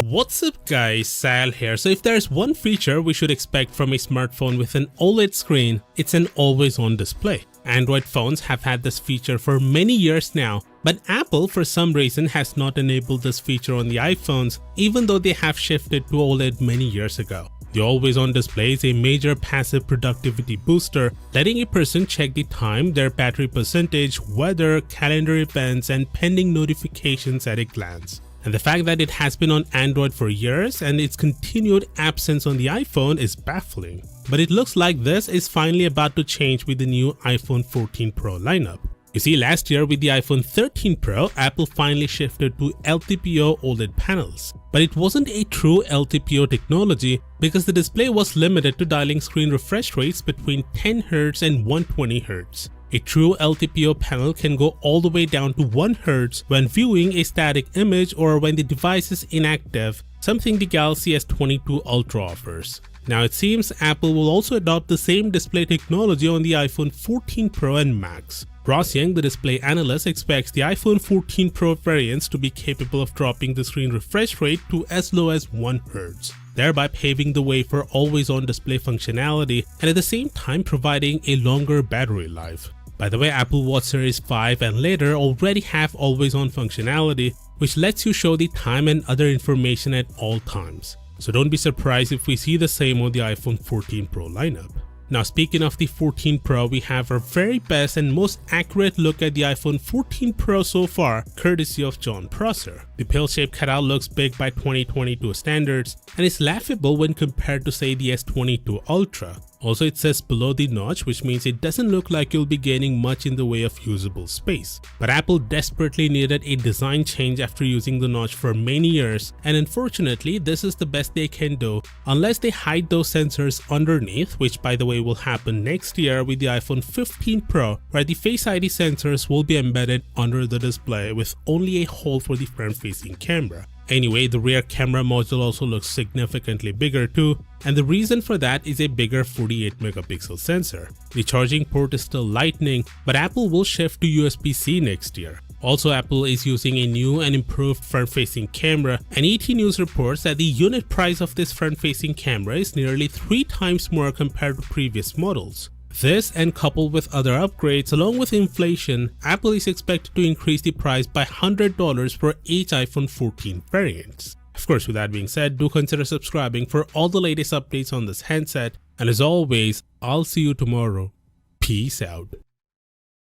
What's up guys, Sal here. So if there's one feature we should expect from a smartphone with an OLED screen, it's an always-on display. Android phones have had this feature for many years now, but Apple for some reason has not enabled this feature on the iPhones, even though they have shifted to OLED many years ago. The always-on display is a major passive productivity booster, letting a person check the time, their battery percentage, weather, calendar events, and pending notifications at a glance. And the fact that it has been on Android for years and its continued absence on the iPhone is baffling. But it looks like this is finally about to change with the new iPhone 14 Pro lineup. You see, last year with the iPhone 13 Pro, Apple finally shifted to LTPO OLED panels. But it wasn't a true LTPO technology because the display was limited to dialing screen refresh rates between 10Hz and 120Hz. A true LTPO panel can go all the way down to 1 Hz when viewing a static image or when the device is inactive, something the Galaxy S22 Ultra offers. Now it seems Apple will also adopt the same display technology on the iPhone 14 Pro and Max. Ross Young, the display analyst, expects the iPhone 14 Pro variants to be capable of dropping the screen refresh rate to as low as 1 Hz, thereby paving the way for always-on display functionality and at the same time providing a longer battery life. By the way, Apple Watch Series 5 and later already have always-on functionality, which lets you show the time and other information at all times. So don't be surprised if we see the same on the iPhone 14 Pro lineup. Now speaking of the 14 Pro, we have our very best and most accurate look at the iPhone 14 Pro so far, courtesy of John Prosser. The pill-shaped cutout looks big by 2022 standards and is laughable when compared to say the S22 Ultra. Also, it says below the notch, which means it doesn't look like you'll be gaining much in the way of usable space. But Apple desperately needed a design change after using the notch for many years, and unfortunately this is the best they can do unless they hide those sensors underneath, which by the way will happen next year with the iPhone 15 Pro, where the Face ID sensors will be embedded under the display with only a hole for the front-facing camera. Anyway, the rear camera module also looks significantly bigger too, and the reason for that is a bigger 48 megapixel sensor. The charging port is still Lightning, but Apple will shift to USB-C next year. Also, Apple is using a new and improved front-facing camera, and ET News reports that the unit price of this front-facing camera is nearly 3 times more compared to previous models. This, and coupled with other upgrades along with inflation, Apple is expected to increase the price by $100 for each iPhone 14 variants. Of course, with that being said, do consider subscribing for all the latest updates on this handset, and as always, I'll see you tomorrow. Peace out.